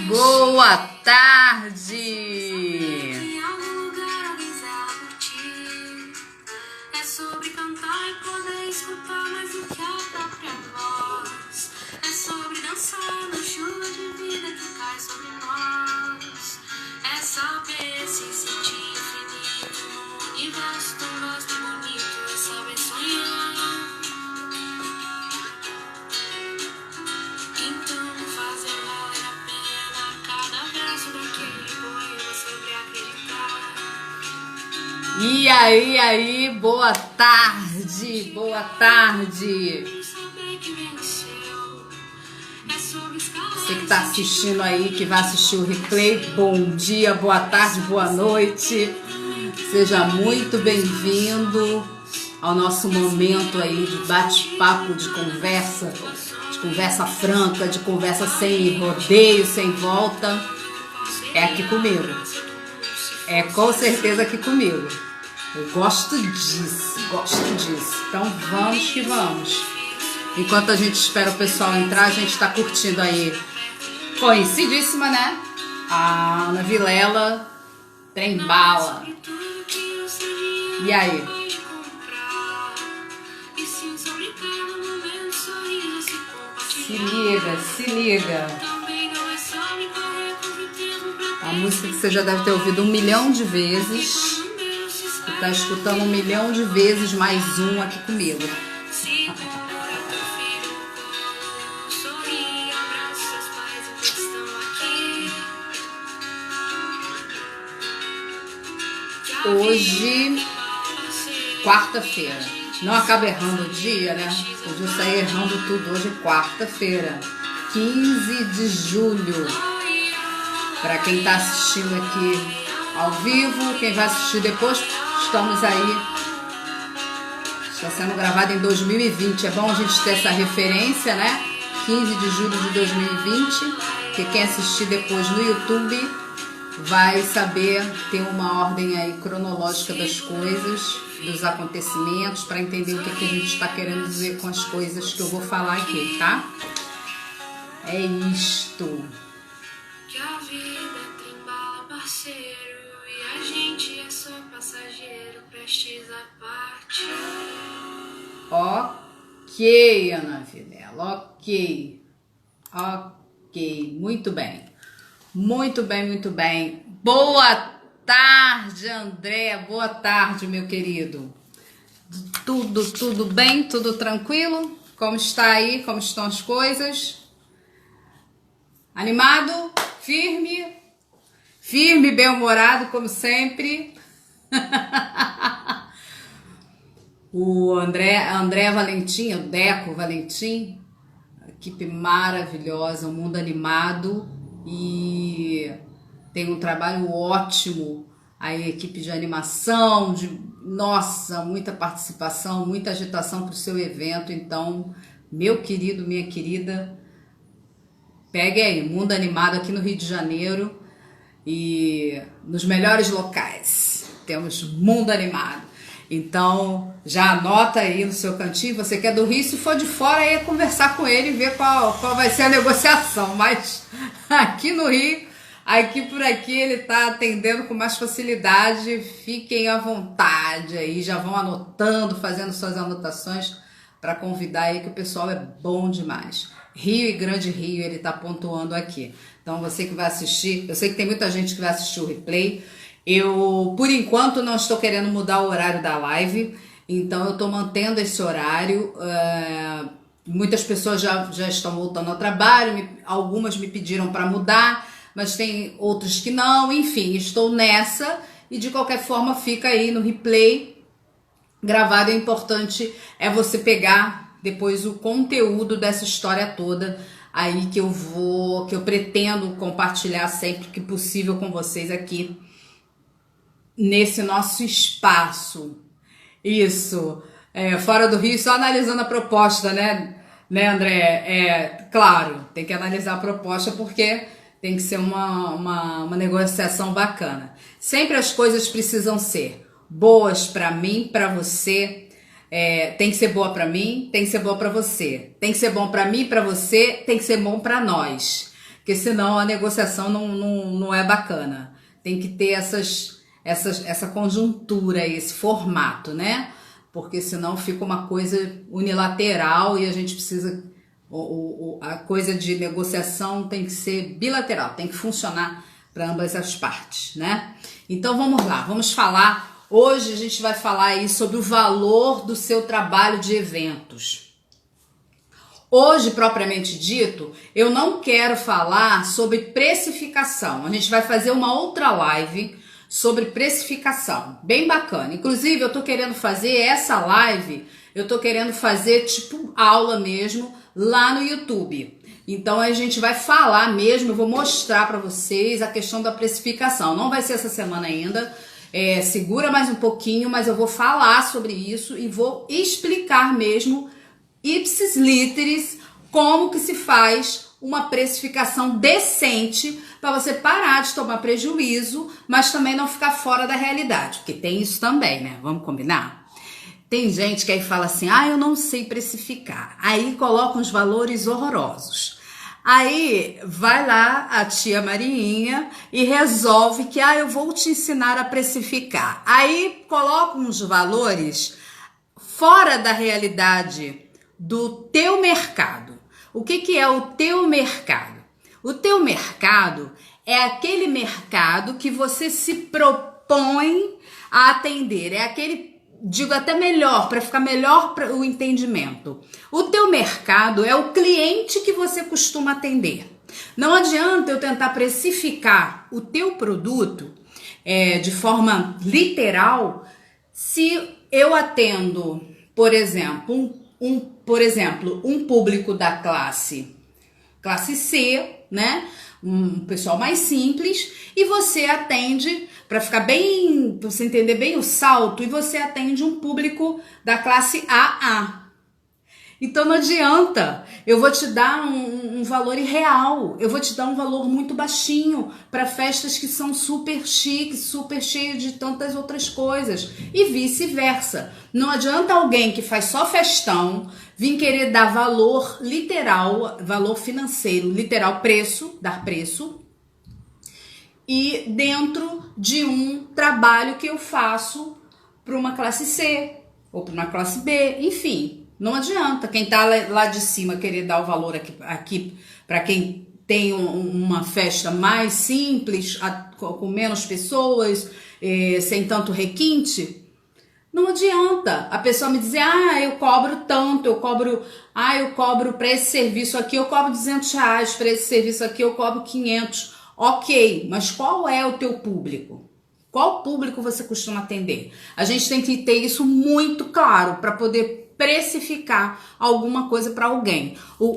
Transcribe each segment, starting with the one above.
Boa tarde! É sobre cantar e poder escutar mais do que a própria voz. É sobre dançar na chuva de vida que cai sobre nós. É saber se sentir infinito num universo tão vasto e bonito. É saber sonhar. Então fazer valer a pena cada verso daquele poema sobre acreditar. E aí, boa tarde, boa tarde. Você que está assistindo aí, que vai assistir o replay, bom dia, boa tarde, boa noite. Seja muito bem-vindo ao nosso momento aí de bate-papo, de conversa franca, de conversa sem rodeio, sem volta. É aqui comigo. É com certeza aqui comigo. Eu gosto disso. Então vamos que vamos. Enquanto a gente espera o pessoal entrar, a gente está curtindo aí. Conhecidíssima, né? A Ana Vilela, Trem Bala. E aí? Se liga. A música que você já deve ter ouvido 1 milhão de vezes. E tá escutando 1 milhão de vezes mais um aqui comigo. Hoje, quarta-feira. Não acaba errando o dia, né? Podia sair errando tudo. Hoje é quarta-feira, 15 de julho. Para quem está assistindo aqui ao vivo, quem vai assistir depois, estamos aí. Está sendo gravado em 2020. É bom a gente ter essa referência, né? 15 de julho de 2020. Que quem assistir depois no YouTube vai saber ter uma ordem aí cronológica das coisas, dos acontecimentos, para entender o que a gente está querendo dizer com as coisas que eu vou falar aqui, tá? É isto. Que a vida tem bala, parceiro, e a gente é só passageiro, prestes a partir. Ok, Ana Vilela, ok. Muito bem. Muito bem. Boa tarde, André. Boa tarde, meu querido. Tudo bem? Tudo tranquilo? Como está aí? Como estão as coisas? Animado? Firme, bem-humorado, como sempre. O André Valentim, o Deco Valentim, equipe maravilhosa, um mundo animado e tem um trabalho ótimo. Aí, equipe de animação, muita participação, muita agitação para o seu evento. Então, meu querido, minha querida, pegue aí, Mundo Animado aqui no Rio de Janeiro e nos melhores locais. Temos Mundo Animado. Então, já anota aí no seu cantinho. Você que é do Rio, se for de fora, aí é conversar com ele e ver qual vai ser a negociação. Mas aqui no Rio, aqui por aqui, ele está atendendo com mais facilidade. Fiquem à vontade aí, já vão anotando, fazendo suas anotações para convidar aí, que o pessoal é bom demais. Rio e Grande Rio, ele tá pontuando aqui. Então, você que vai assistir, eu sei que tem muita gente que vai assistir o replay. Eu, por enquanto, não estou querendo mudar o horário da live, então eu estou mantendo esse horário. Muitas pessoas já estão voltando ao trabalho, algumas me pediram para mudar, mas tem outras que não. Enfim, estou nessa e de qualquer forma fica aí no replay gravado. É importante você pegar depois o conteúdo dessa história toda aí que eu pretendo compartilhar sempre que possível com vocês aqui nesse nosso espaço. Isso, fora do Rio, só analisando a proposta, né André? Claro, tem que analisar a proposta porque tem que ser uma negociação bacana. Sempre as coisas precisam ser boas para mim, para você. Tem que ser boa para mim, tem que ser boa para você. Tem que ser bom para mim, para você, tem que ser bom para nós. porque senão a negociação não é bacana. Tem que ter essa conjuntura, esse formato, né? Porque senão fica uma coisa unilateral e a gente precisa... A coisa de negociação tem que ser bilateral, tem que funcionar para ambas as partes, né? Então vamos lá, vamos falar. Hoje a gente vai falar aí sobre o valor do seu trabalho de eventos. Hoje, propriamente dito, eu não quero falar sobre precificação. A gente vai fazer uma outra live sobre precificação, bem bacana. Inclusive, eu tô querendo fazer essa live, eu tô querendo fazer tipo aula mesmo lá no YouTube. Então a gente vai falar mesmo, eu vou mostrar para vocês a questão da precificação. Não vai ser essa semana ainda, segura mais um pouquinho, mas eu vou falar sobre isso e vou explicar mesmo, ipsis literis, como que se faz uma precificação decente para você parar de tomar prejuízo, mas também não ficar fora da realidade, porque tem isso também, né? Vamos combinar? Tem gente que aí fala assim, eu não sei precificar. Aí coloca uns valores horrorosos. Aí vai lá a tia Mariinha e resolve que, eu vou te ensinar a precificar. Aí coloca uns valores fora da realidade do teu mercado. O que é o teu mercado? O teu mercado é aquele mercado que você se propõe a atender. É aquele... Digo até melhor, para ficar melhor o entendimento. O teu mercado é o cliente que você costuma atender. Não adianta eu tentar precificar o teu produto de forma literal se eu atendo, por exemplo, um público da classe C, né? Um pessoal mais simples, e você atende, para ficar bem, para você entender bem o salto, e você atende um público da classe AA. Então não adianta, eu vou te dar um valor irreal, eu vou te dar um valor muito baixinho para festas que são super chiques, super cheias de tantas outras coisas, e vice-versa. Não adianta alguém que faz só festão vir querer dar valor literal, valor financeiro, literal preço, dar preço, e dentro de um trabalho que eu faço para uma classe C ou para uma classe B, enfim. Não adianta quem tá lá de cima querer dar o valor aqui para quem tem uma festa mais simples, com menos pessoas, sem tanto requinte. Não adianta a pessoa me dizer, eu cobro tanto, eu cobro para esse serviço aqui, eu cobro R$200, para esse serviço aqui eu cobro 500. Ok, mas qual é o teu público? Qual público você costuma atender? A gente tem que ter isso muito claro para poder precificar alguma coisa para alguém.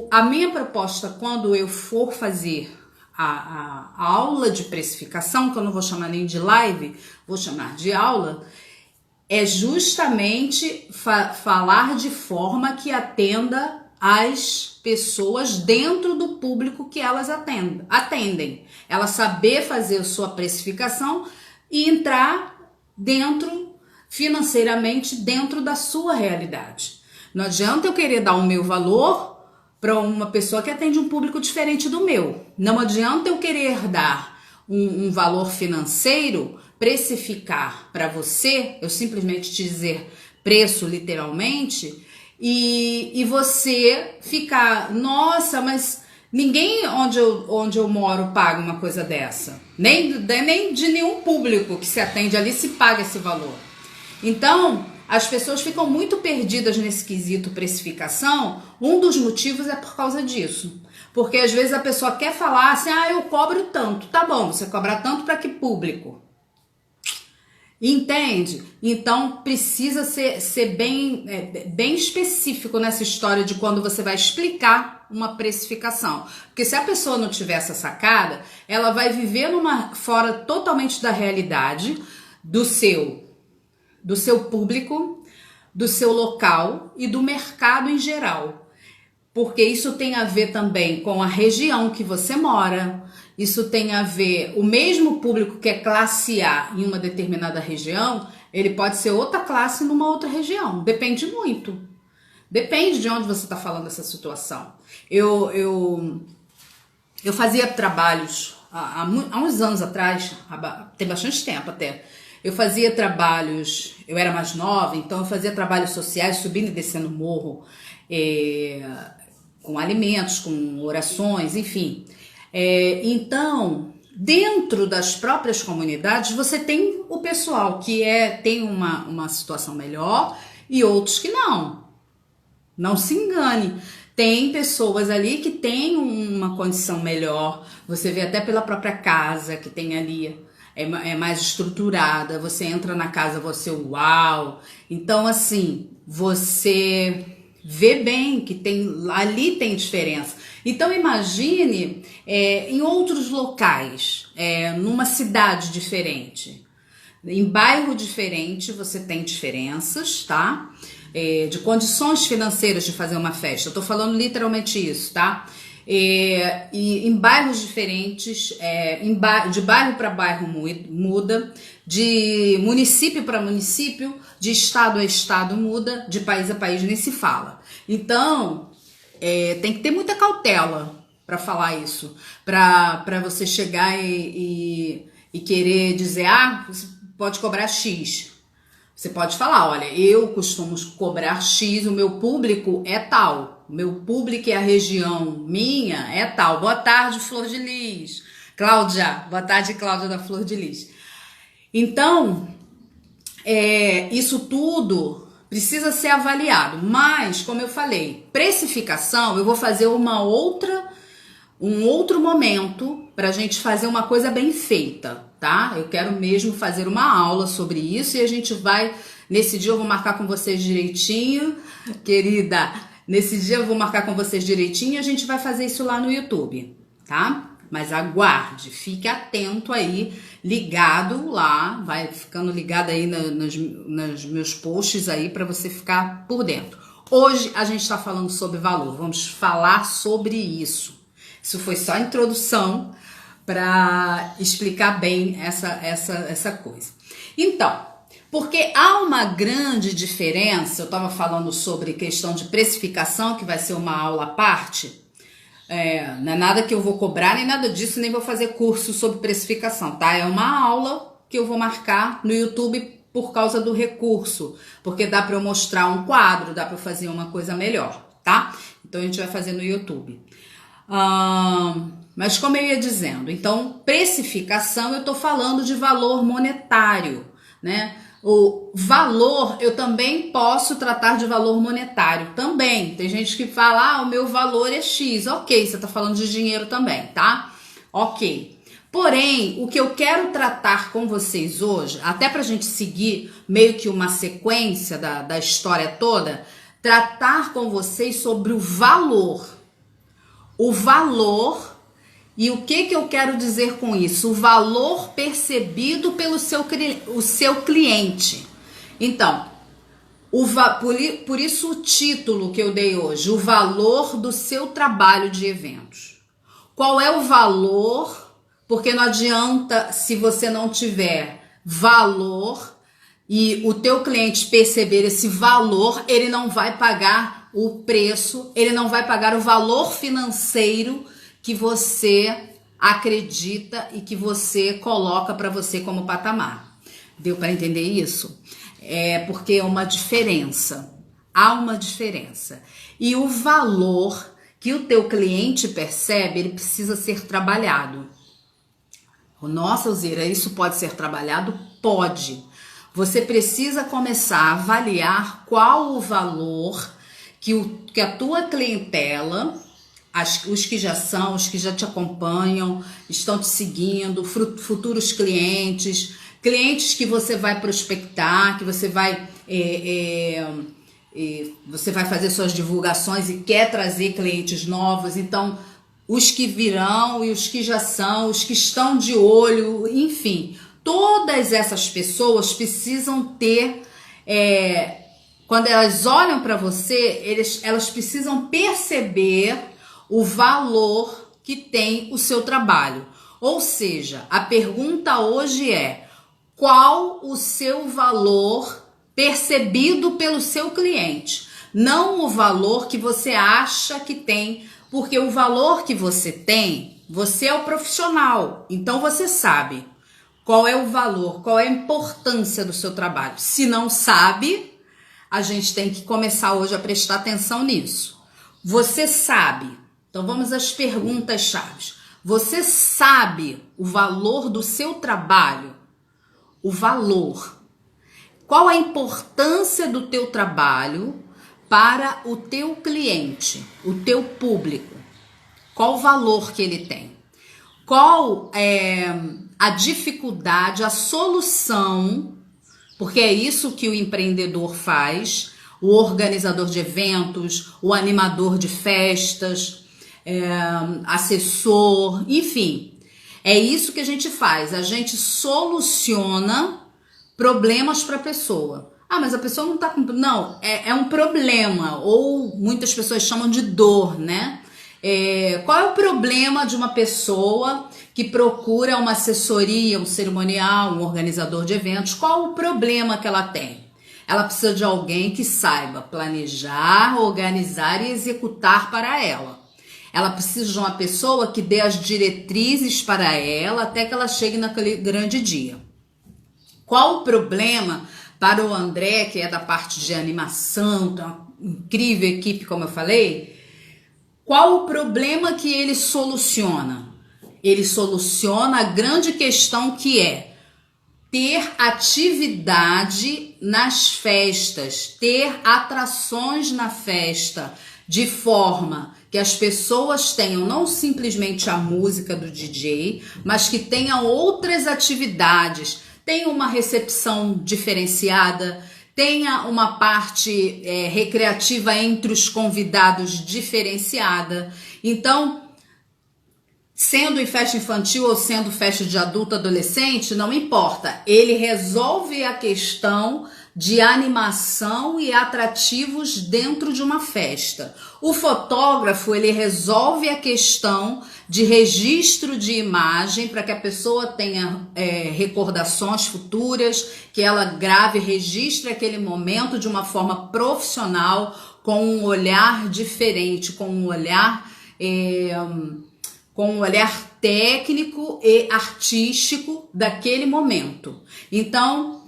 A minha proposta, quando eu for fazer a aula de precificação, que eu não vou chamar nem de live, vou chamar de aula, é justamente falar de forma que atenda as pessoas dentro do público que elas atendem. Ela saber fazer a sua precificação e entrar financeiramente dentro da sua realidade. Não adianta eu querer dar o meu valor para uma pessoa que atende um público diferente do meu. Não adianta eu querer dar um valor financeiro, precificar para você, eu simplesmente te dizer preço literalmente, e você ficar, nossa, mas ninguém onde eu moro paga uma coisa dessa. Nem de nenhum público que se atende ali se paga esse valor. Então, as pessoas ficam muito perdidas nesse quesito precificação. Um dos motivos é por causa disso. Porque às vezes a pessoa quer falar assim, eu cobro tanto. Tá bom, você cobra tanto para que público? Entende? Então precisa ser bem específico nessa história de quando você vai explicar uma precificação. Porque se a pessoa não tiver essa sacada, ela vai viver fora totalmente da realidade do seu público, do seu local e do mercado em geral. Porque isso tem a ver também com a região que você mora. Isso tem a ver, o mesmo público que é classe A em uma determinada região, ele pode ser outra classe numa outra região. Depende muito. Depende de onde você está falando essa situação. Eu Eu fazia trabalhos há uns anos atrás, tem bastante tempo até. Eu fazia trabalhos, eu era mais nova, então eu fazia trabalhos sociais, subindo e descendo morro, com alimentos, com orações, enfim. Então, dentro das próprias comunidades, você tem o pessoal que tem uma situação melhor e outros que não. Não se engane. Tem pessoas ali que têm uma condição melhor. Você vê até pela própria casa que tem ali. É mais estruturada. Você entra na casa, você uau. Então, assim, você vê bem que ali tem diferença. Então, imagine em outros locais, numa cidade diferente. Em bairro diferente, você tem diferenças, tá? De condições financeiras de fazer uma festa. Eu tô falando literalmente isso, tá? E em bairros diferentes, de bairro para bairro muda, de município para município, de estado a estado muda, de país a país nem se fala. Então, tem que ter muita cautela para falar isso, para você chegar e querer dizer, você pode cobrar X. Você pode falar, olha, eu costumo cobrar X, o meu público é tal. O meu público e a região minha é tal. Boa tarde, Flor de Lis. Cláudia, boa tarde, Cláudia da Flor de Lis. Então, isso tudo precisa ser avaliado. Mas, como eu falei, precificação, eu vou fazer um outro momento para a gente fazer uma coisa bem feita, tá? Eu quero mesmo fazer uma aula sobre isso e a gente vai, nesse dia eu vou marcar com vocês direitinho, querida, nesse dia eu vou marcar com vocês direitinho e a gente vai fazer isso lá no YouTube, tá? Mas aguarde, fique atento aí, ligado lá, vai ficando ligado aí nos meus posts aí para você ficar por dentro. Hoje a gente está falando sobre valor, vamos falar sobre isso. Isso foi só a introdução para explicar bem essa coisa. Então, porque há uma grande diferença, eu estava falando sobre questão de precificação, que vai ser uma aula à parte, não é nada que eu vou cobrar, nem nada disso, nem vou fazer curso sobre precificação, tá? É uma aula que eu vou marcar no YouTube por causa do recurso, porque dá para eu mostrar um quadro, dá para eu fazer uma coisa melhor, tá? Então a gente vai fazer no YouTube. Mas como eu ia dizendo, então precificação eu estou falando de valor monetário, né? O valor eu também posso tratar de valor monetário também. Tem gente que fala, o meu valor é X. Ok, você está falando de dinheiro também, tá? Ok. Porém, o que eu quero tratar com vocês hoje, até para a gente seguir meio que uma sequência da história toda, tratar com vocês sobre o valor. O valor, e o que eu quero dizer com isso? O valor percebido pelo seu cliente. Então, por isso o título que eu dei hoje, o valor do seu trabalho de eventos. Qual é o valor? Porque não adianta, se você não tiver valor e o teu cliente perceber esse valor, ele não vai pagar o preço, ele não vai pagar o valor financeiro que você acredita e que você coloca para você como patamar. Deu para entender isso? Porque é uma diferença. Há uma diferença. E o valor que o teu cliente percebe, ele precisa ser trabalhado. Nossa, Alzira, isso pode ser trabalhado? Pode. Você precisa começar a avaliar qual o valor que a tua clientela, os que já são, os que já te acompanham, estão te seguindo, futuros clientes que você vai prospectar, que você vai fazer suas divulgações e quer trazer clientes novos. Então, os que virão e os que já são, os que estão de olho, enfim, todas essas pessoas precisam ter... Quando elas olham para você, elas precisam perceber o valor que tem o seu trabalho. Ou seja, a pergunta hoje é: qual o seu valor percebido pelo seu cliente? Não o valor que você acha que tem Porque o valor que você tem, você é o profissional, então você sabe qual é o valor, qual é a importância do seu trabalho. Se não sabe, a gente tem que começar hoje a prestar atenção nisso. Você sabe, então vamos às perguntas-chave. Você sabe o valor do seu trabalho? O valor. Qual a importância do teu trabalho para o teu cliente, o teu público? Qual o valor que ele tem? Qual é a dificuldade, a solução, porque é isso que o empreendedor faz, o organizador de eventos, o animador de festas, assessor, enfim, é isso que a gente faz, a gente soluciona problemas para a pessoa. Ah, mas a pessoa não tá com... Não, é um problema, ou muitas pessoas chamam de dor, né? Qual é o problema de uma pessoa que procura uma assessoria, um cerimonial, um organizador de eventos? Qual o problema que ela tem? Ela precisa de alguém que saiba planejar, organizar e executar para ela. Ela precisa de uma pessoa que dê as diretrizes para ela até que ela chegue naquele grande dia. Qual o problema para o André, que é da parte de animação, tem uma incrível equipe, como eu falei? Qual o problema que ele soluciona? Ele soluciona a grande questão que é ter atividade nas festas, ter atrações na festa, de forma que as pessoas tenham não simplesmente a música do DJ, mas que tenham outras atividades, tenha uma recepção diferenciada, tenha uma parte recreativa entre os convidados diferenciada. Então, sendo em festa infantil ou sendo festa de adulto, adolescente, não importa. Ele resolve a questão de animação e atrativos dentro de uma festa. O fotógrafo, ele resolve a questão de registro de imagem para que a pessoa tenha recordações futuras, que ela grave e registre aquele momento de uma forma profissional, com um olhar diferente, com um olhar técnico e artístico daquele momento. Então,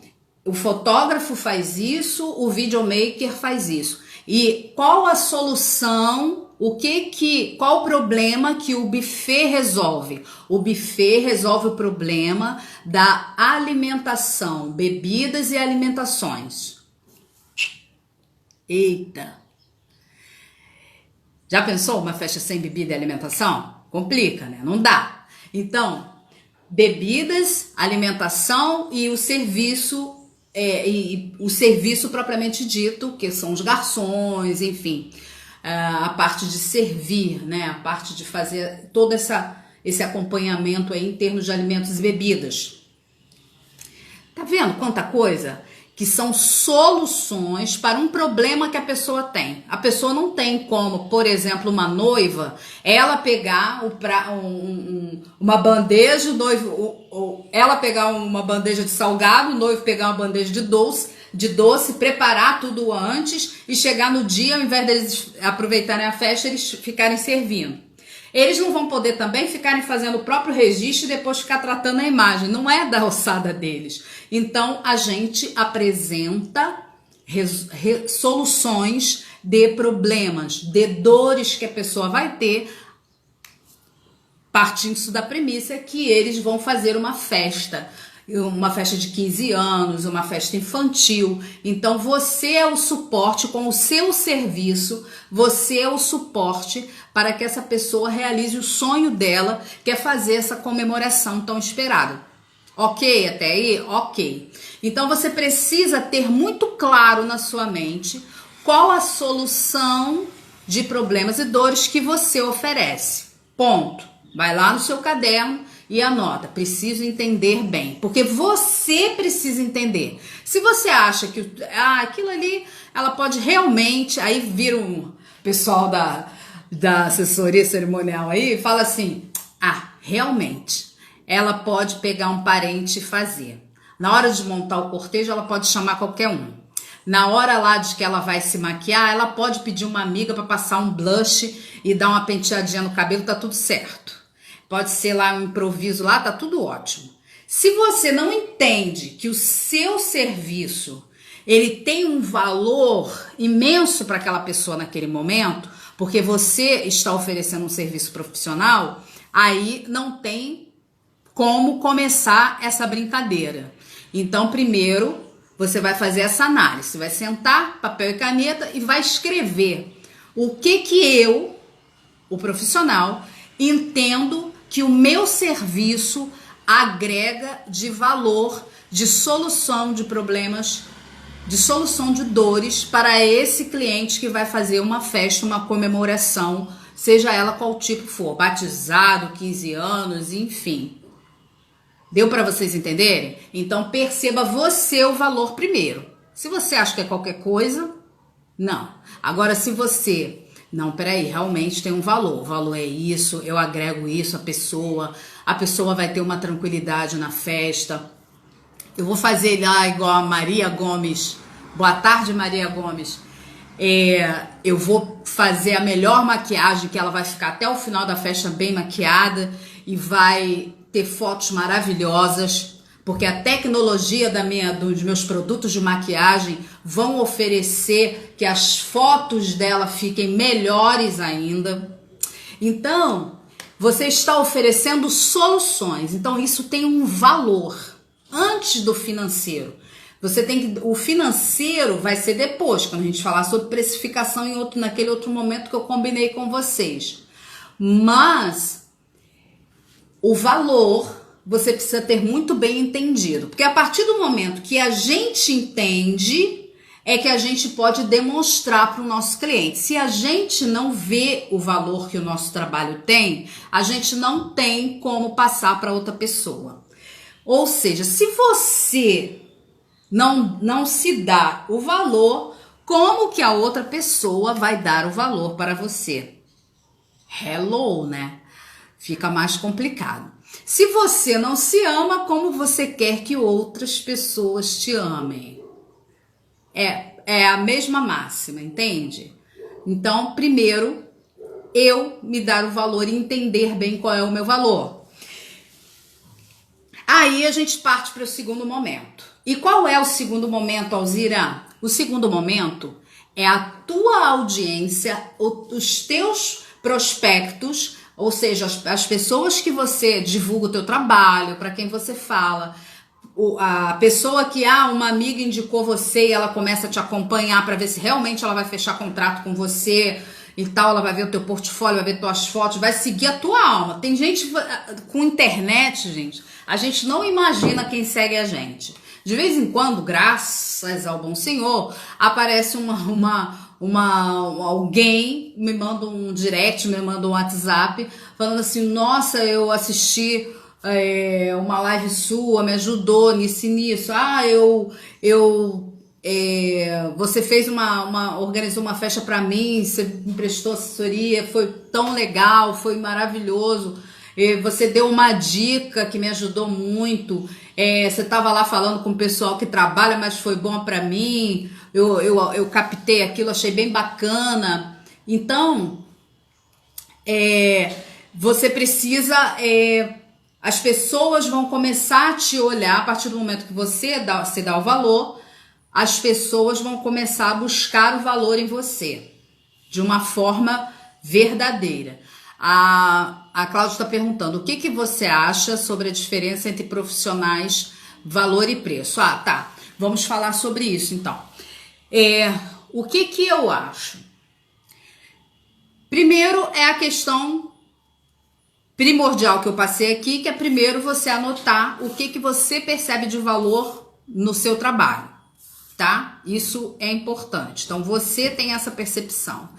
o fotógrafo faz isso, o videomaker faz isso. E qual a solução, qual o problema que o buffet resolve? O buffet resolve o problema da alimentação, bebidas e alimentações. Eita! Já pensou uma festa sem bebida e alimentação? Complica, né? Não dá. Então, bebidas, alimentação e o serviço propriamente dito, que são os garçons, enfim, a parte de servir, né? A parte de fazer todo esse acompanhamento aí em termos de alimentos e bebidas. Tá vendo quanta coisa? Que são soluções para um problema que a pessoa tem. A pessoa não tem como, por exemplo, uma noiva, ela pegar uma bandeja, o noivo, ela pegar uma bandeja de salgado, o noivo pegar uma bandeja de doce, preparar tudo antes e chegar no dia, ao invés deles aproveitarem a festa, eles ficarem servindo. Eles não vão poder também ficarem fazendo o próprio registro e depois ficar tratando a imagem. Não é da alçada deles. Então, a gente apresenta soluções de problemas, de dores que a pessoa vai ter, partindo da premissa que eles vão fazer uma festa de 15 anos, uma festa infantil. Então você é o suporte com o seu serviço, você é o suporte para que essa pessoa realize o sonho dela, que é fazer essa comemoração tão esperada. Ok até aí? Ok. Então você precisa ter muito claro na sua mente qual a solução de problemas e dores que você oferece. Ponto. Vai lá no seu caderno e anota, preciso entender bem, porque você precisa entender. Se você acha que aquilo ali, ela pode realmente, aí vira um pessoal da assessoria cerimonial aí e fala assim, realmente, ela pode pegar um parente e fazer. Na hora de montar o cortejo, ela pode chamar qualquer um. Na hora lá de que ela vai se maquiar, ela pode pedir uma amiga para passar um blush e dar uma penteadinha no cabelo, tá tudo certo. Pode ser lá um improviso lá, tá tudo ótimo. Se você não entende que o seu serviço ele tem um valor imenso para aquela pessoa naquele momento, porque você está oferecendo um serviço profissional, aí não tem como começar essa brincadeira. Então, primeiro, você vai fazer essa análise, vai sentar, papel e caneta e vai escrever o que eu, o profissional, entendo que o meu serviço agrega de valor, de solução de problemas, de solução de dores para esse cliente que vai fazer uma festa, uma comemoração, seja ela qual tipo for, batizado, 15 anos, enfim. Deu para vocês entenderem? Então perceba você o valor primeiro. Se você acha que é qualquer coisa, não. Agora se você, não, peraí, realmente tem um valor. O valor é isso, eu agrego isso à pessoa, a pessoa vai ter uma tranquilidade na festa. Eu vou fazer lá igual a Maria Gomes. Boa tarde, Maria Gomes. Eu vou fazer a melhor maquiagem, que ela vai ficar até o final da festa bem maquiada e vai ter fotos maravilhosas, porque a tecnologia dos meus produtos de maquiagem vão oferecer que as fotos dela fiquem melhores ainda. Então, você está oferecendo soluções. Então, isso tem um valor antes do financeiro. O financeiro vai ser depois, quando a gente falar sobre precificação naquele outro momento que eu combinei com vocês. Mas o valor você precisa ter muito bem entendido, porque a partir do momento que a gente entende é que a gente pode demonstrar para o nosso cliente. Se a gente não vê o valor que o nosso trabalho tem, a gente não tem como passar para outra pessoa. Ou seja, se você não se dá o valor, como que a outra pessoa vai dar o valor para você? Hello, né? Fica mais complicado. Se você não se ama, como você quer que outras pessoas te amem? É a mesma máxima, entende? Então, primeiro, eu me dar o valor e entender bem qual é o meu valor. Aí a gente parte para o segundo momento. E qual é o segundo momento, Alzira? O segundo momento é a tua audiência, os teus prospectos, ou seja, as pessoas que você divulga o teu trabalho, para quem você fala, a pessoa que uma amiga indicou você e ela começa a te acompanhar para ver se realmente ela vai fechar contrato com você e tal, ela vai ver o teu portfólio, vai ver tuas fotos, vai seguir a tua alma. Tem gente com internet, gente, a gente não imagina quem segue a gente. De vez em quando, graças ao bom Senhor, aparece alguém, me manda um direct, me manda um WhatsApp, falando assim, nossa, eu assisti uma live sua, me ajudou nisso. Você fez organizou uma festa pra mim, você me prestou assessoria, foi tão legal, foi maravilhoso. Você deu uma dica que me ajudou muito. Você estava lá falando com o pessoal que trabalha, mas foi bom para mim. Eu captei aquilo, achei bem bacana. Então, você precisa... as pessoas vão começar a te olhar a partir do momento que você dá o valor. As pessoas vão começar a buscar o valor em você de uma forma verdadeira. A Cláudia está perguntando, o que você acha sobre a diferença entre profissionais, valor e preço? Tá, vamos falar sobre isso então. O que eu acho? Primeiro é a questão primordial que eu passei aqui, que é primeiro você anotar o que você percebe de valor no seu trabalho, tá? Isso é importante. Então você tem essa percepção.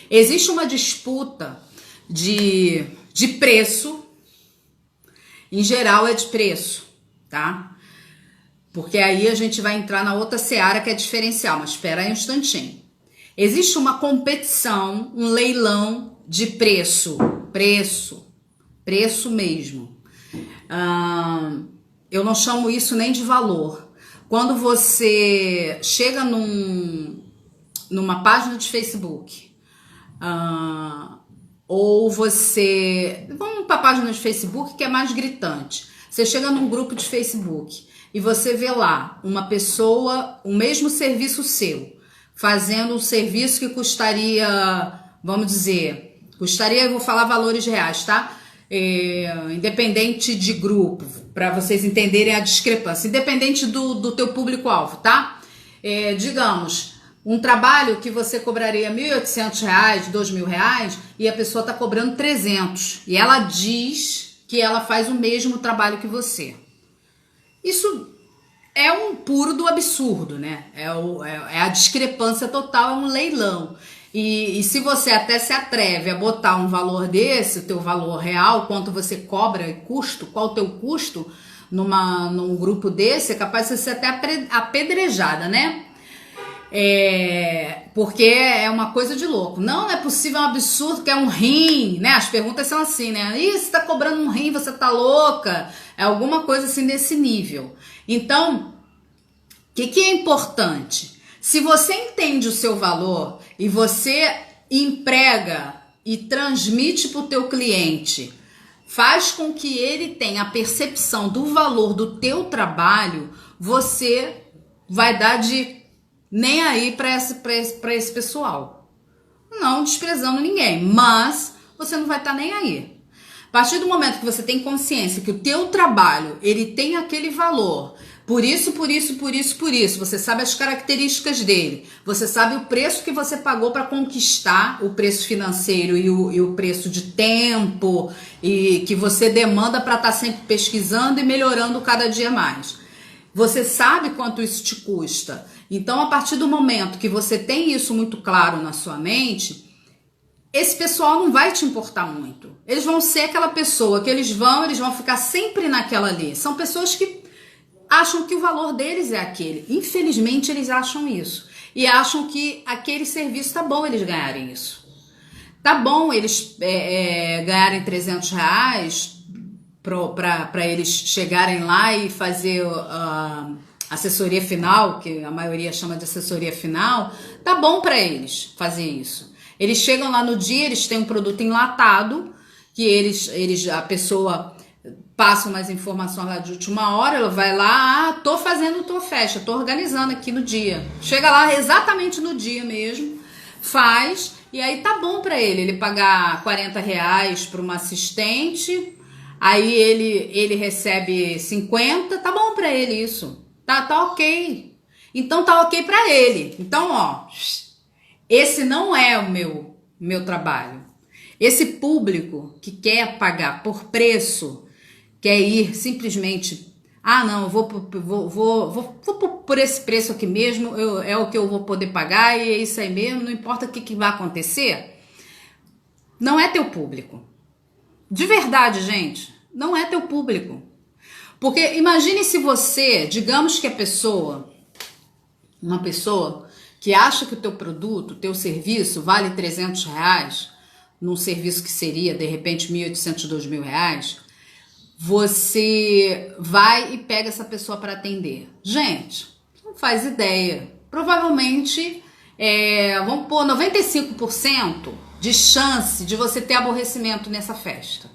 Existe uma disputa de preço, em geral é de preço, tá? Porque aí a gente vai entrar na outra seara que é diferencial, mas espera aí um instantinho. Existe uma competição, um leilão de preço mesmo. Eu não chamo isso nem de valor, quando você chega numa página de Facebook, ou você... Vamos para a página de Facebook que é mais gritante. Você chega num grupo de Facebook e você vê lá uma pessoa, o mesmo serviço seu, fazendo um serviço que custaria, vamos dizer, eu vou falar valores reais, tá? Independente de grupo, para vocês entenderem a discrepância, independente do teu público-alvo, tá? Digamos, um trabalho que você cobraria R$1.800, R$2.000 e a pessoa tá cobrando 300 e ela diz que ela faz o mesmo trabalho que você. Isso é um puro do absurdo, né? É a discrepância total, é um leilão. E se você até se atreve a botar um valor desse, o teu valor real, quanto você cobra e custo, qual o teu custo num grupo desse, é capaz de ser até apedrejada, né? Porque é uma coisa de louco. Não é possível, é um absurdo, que é um rim, né? As perguntas são assim, né? Ih, você tá cobrando um rim, você tá louca? É alguma coisa assim desse nível. Então, o que é importante? Se você entende o seu valor e você emprega e transmite para o teu cliente, faz com que ele tenha a percepção do valor do teu trabalho, você vai dar de nem aí para esse pessoal. Não desprezando ninguém, mas você não vai estar nem aí. A partir do momento que você tem consciência que o teu trabalho, ele tem aquele valor, por isso, você sabe as características dele, você sabe o preço que você pagou para conquistar, o preço financeiro e o preço de tempo, e que você demanda para estar sempre pesquisando e melhorando cada dia mais. Você sabe quanto isso te custa. Então, a partir do momento que você tem isso muito claro na sua mente, esse pessoal não vai te importar muito. Eles vão ser aquela pessoa que eles vão ficar sempre naquela ali. São pessoas que acham que o valor deles é aquele. Infelizmente, eles acham isso. E acham que aquele serviço tá bom eles ganharem isso. Tá bom eles ganharem R$300 para eles chegarem lá e fazer assessoria final, que a maioria chama de assessoria final. Tá bom para eles fazer isso. Eles chegam lá no dia, eles têm um produto enlatado, que a pessoa passa umas informações lá de última hora, ela vai lá, tô fazendo tua festa, tô organizando aqui no dia. Chega lá exatamente no dia mesmo, faz, e aí tá bom pra ele pagar R$40 para uma assistente, aí ele recebe 50, tá bom pra ele isso, tá ok. Então tá ok pra ele. Então, ó, esse não é o meu trabalho. Esse público que quer pagar por preço, quer ir simplesmente, não, eu vou por esse preço aqui mesmo, é o que eu vou poder pagar e é isso aí mesmo, não importa o que vai acontecer, não é teu público. De verdade, gente, não é teu público. Porque imagine se você, digamos que uma pessoa que acha que o teu produto, o teu serviço vale R$300, num serviço que seria, de repente, R$1.800, R$2.000, você vai e pega essa pessoa para atender. Gente, não faz ideia. Provavelmente, vamos pôr 95% de chance de você ter aborrecimento nessa festa.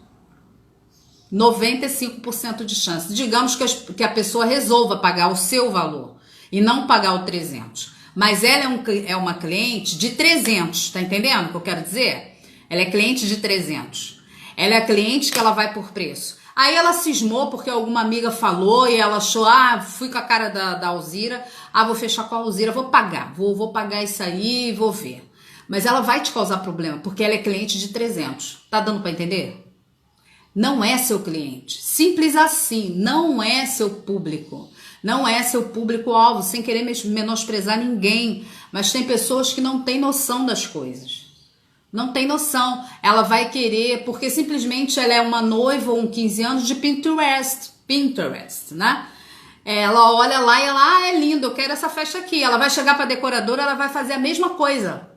95% de chance. Digamos que a pessoa resolva pagar o seu valor e não pagar o 300. Mas ela é uma cliente de 300, tá entendendo o que eu quero dizer? Ela é cliente de 300. Ela é a cliente que ela vai por preço. Aí ela cismou porque alguma amiga falou e ela achou, fui com a cara da Alzira, vou fechar com a Alzira, vou pagar, vou pagar isso aí e vou ver. Mas ela vai te causar problema porque ela é cliente de 300. Tá dando pra entender? Não é seu cliente. Simples assim, não é seu público. Não é seu público-alvo, sem querer menosprezar ninguém. Mas tem pessoas que não têm noção das coisas. Não tem noção. Ela vai querer, porque simplesmente ela é uma noiva ou 15 anos de Pinterest, né? Ela olha lá e ela, é lindo, eu quero essa festa aqui. Ela vai chegar para a decoradora, ela vai fazer a mesma coisa.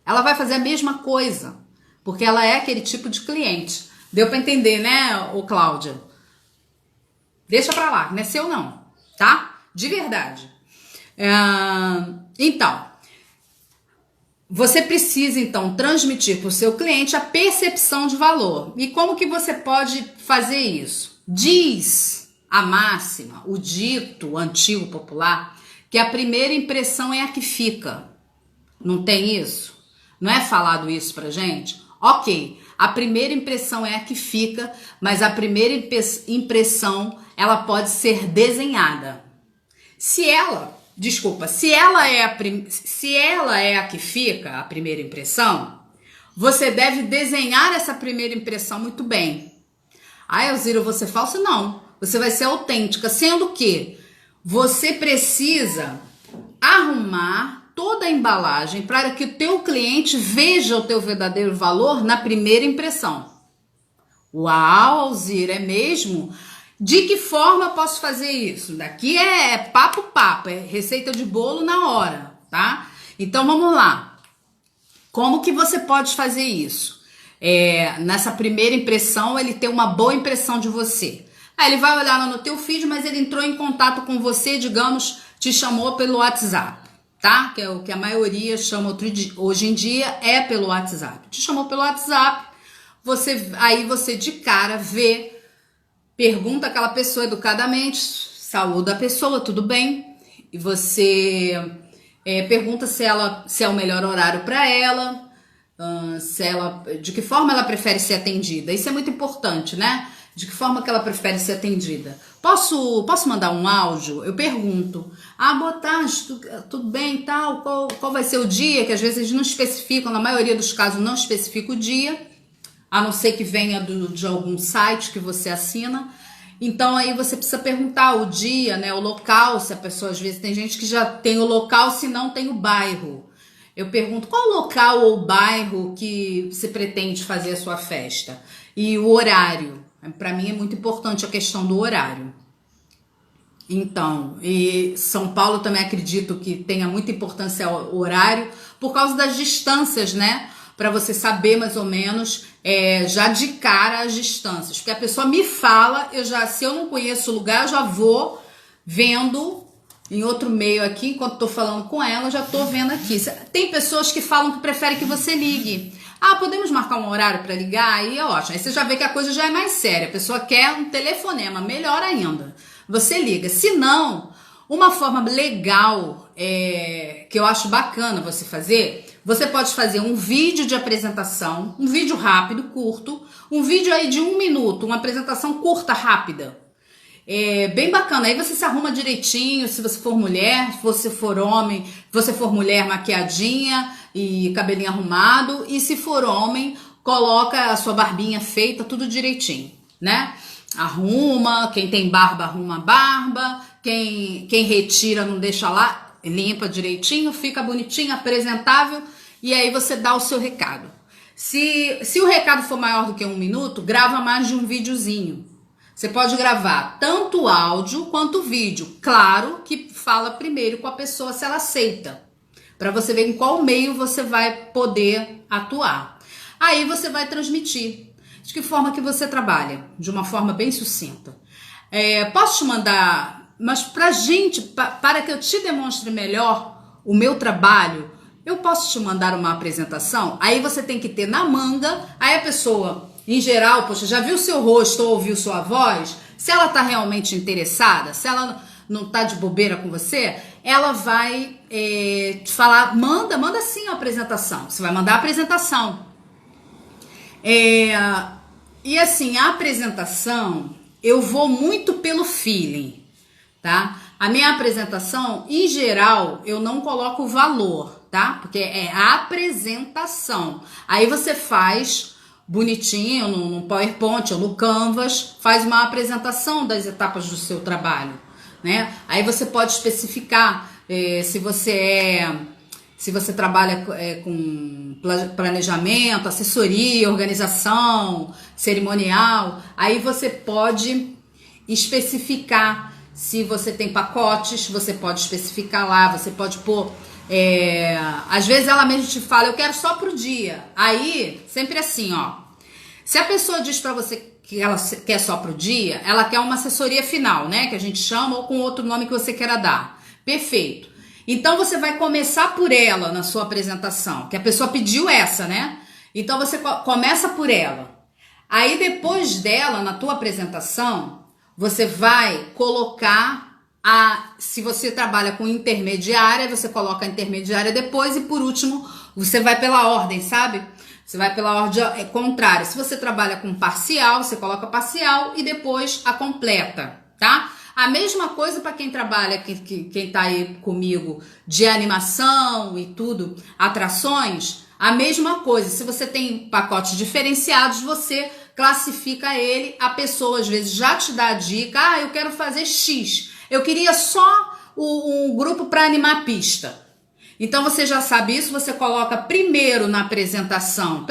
Ela vai fazer a mesma coisa, porque ela é aquele tipo de cliente. Deu para entender, né, Cláudia? Deixa pra lá, não é seu não, tá? De verdade. Então, você precisa, então, transmitir para o seu cliente a percepção de valor. E como que você pode fazer isso? Diz a máxima, o dito antigo popular, que a primeira impressão é a que fica. Não tem isso? Não é falado isso pra gente? Ok, a primeira impressão é a que fica, mas a primeira impressão, ela pode ser desenhada. Se ela é a que fica, a primeira impressão, você deve desenhar essa primeira impressão muito bem. Elzira, eu vou ser falsa? Não. Você vai ser autêntica, sendo que você precisa arrumar toda a embalagem para que o teu cliente veja o teu verdadeiro valor na primeira impressão. Uau, Elzira, é mesmo? De que forma posso fazer isso? Daqui é papo, é receita de bolo na hora, tá? Então vamos lá. Como que você pode fazer isso? Nessa primeira impressão, ele tem uma boa impressão de você. Ele vai olhar lá no teu feed, mas ele entrou em contato com você, digamos, te chamou pelo WhatsApp, tá? Que é o que a maioria chama hoje em dia é pelo WhatsApp. Te chamou pelo WhatsApp, aí você de cara vê, pergunta aquela pessoa educadamente, saúda a pessoa, tudo bem? E você pergunta se é o melhor horário para ela, de que forma ela prefere ser atendida. Isso é muito importante, né? De que forma que ela prefere ser atendida. Posso mandar um áudio? Eu pergunto. Boa tarde, tudo bem e tal? Qual vai ser o dia? Que às vezes eles não especificam, na maioria dos casos não especifica o dia, a não ser que venha de algum site que você assina. Então aí você precisa perguntar o dia, né, o local, se a pessoa, às vezes tem gente que já tem o local, se não tem o bairro. Eu pergunto qual o local ou bairro que você pretende fazer a sua festa e o horário. Para mim é muito importante a questão do horário. Então, e São Paulo também acredito que tenha muita importância o horário por causa das distâncias, né? Para você saber mais ou menos já de cara as distâncias. Porque a pessoa me fala, se eu não conheço o lugar, eu já vou vendo em outro meio aqui, enquanto estou falando com ela, eu já estou vendo aqui. Tem pessoas que falam que preferem que você ligue. Podemos marcar um horário para ligar? Aí é ótimo. Aí você já vê que a coisa já é mais séria. A pessoa quer um telefonema, melhor ainda. Você liga. Se não, uma forma legal que eu acho bacana você fazer, você pode fazer um vídeo de apresentação, um vídeo rápido, curto, um vídeo aí de 1 minuto, uma apresentação curta, rápida. Bem bacana. Aí você se arruma direitinho, se você for mulher, se você for homem, se você for mulher, maquiadinha e cabelinho arrumado, e se for homem, coloca a sua barbinha feita, tudo direitinho, né? Arruma, quem tem barba, arruma a barba, quem retira, não deixa lá, limpa direitinho, fica bonitinho, apresentável, e aí você dá o seu recado. Se o recado for maior do que 1 minuto, grava mais de um videozinho. Você pode gravar tanto áudio quanto vídeo. Claro que fala primeiro com a pessoa se ela aceita, para você ver em qual meio você vai poder atuar. Aí você vai transmitir. De que forma que você trabalha? De uma forma bem sucinta. Posso te mandar, mas para que eu te demonstre melhor o meu trabalho, eu posso te mandar uma apresentação? Aí você tem que ter na manga, aí a pessoa, em geral, poxa, já viu seu rosto ou ouviu sua voz? Se ela tá realmente interessada, se ela não tá de bobeira com você, ela vai te falar, manda sim a apresentação. Você vai mandar a apresentação. E assim, a apresentação, eu vou muito pelo feeling, tá? A minha apresentação, em geral, eu não coloco valor, tá? Porque é a apresentação. Aí você faz bonitinho no PowerPoint ou no Canvas, faz uma apresentação das etapas do seu trabalho, né? Aí você pode especificar se você trabalha com planejamento, assessoria, organização, cerimonial, aí você pode especificar. Se você tem pacotes, você pode especificar lá, você pode pôr. Às vezes ela mesmo te fala, eu quero só pro dia. Aí, sempre assim, ó. Se a pessoa diz pra você que ela quer só pro dia, ela quer uma assessoria final, né? Que a gente chama, ou com outro nome que você queira dar. Perfeito. Então você vai começar por ela na sua apresentação, que a pessoa pediu essa, né? Então você começa por ela. Aí depois dela, na tua apresentação, você vai colocar se você trabalha com intermediária, você coloca a intermediária depois e por último, você vai pela ordem, sabe? Você vai pela ordem contrária. Se você trabalha com parcial, você coloca parcial e depois a completa, tá? A mesma coisa para quem trabalha, quem tá aí comigo de animação e tudo, atrações, a mesma coisa. Se você tem pacotes diferenciados, você classifica ele, a pessoa às vezes já te dá a dica, eu quero fazer X, eu queria só um grupo para animar a pista. Então você já sabe isso, você coloca primeiro na apresentação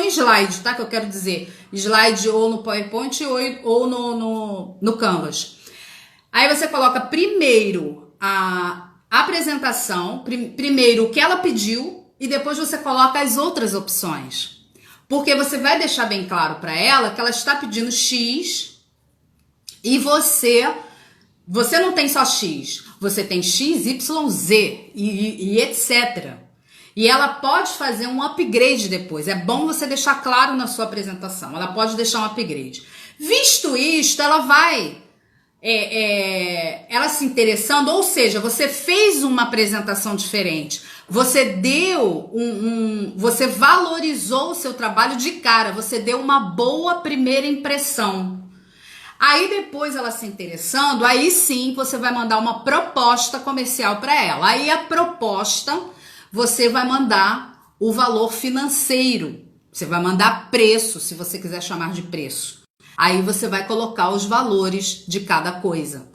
em slide, tá? Que eu quero dizer, slide ou no PowerPoint ou no Canvas. Aí você coloca primeiro a apresentação, primeiro o que ela pediu e depois você coloca as outras opções. Porque você vai deixar bem claro para ela que ela está pedindo X e você não tem só X, você tem X, Y, Z e etc. E ela pode fazer um upgrade depois. É bom você deixar claro na sua apresentação. Ela pode deixar um upgrade. Visto isto, ela vai ela se interessando, ou seja, você fez uma apresentação diferente. Você deu você valorizou o seu trabalho de cara, você deu uma boa primeira impressão. Aí depois ela se interessando, aí sim você vai mandar uma proposta comercial para ela. Aí a proposta, você vai mandar o valor financeiro. Você vai mandar preço, se você quiser chamar de preço. Aí você vai colocar os valores de cada coisa.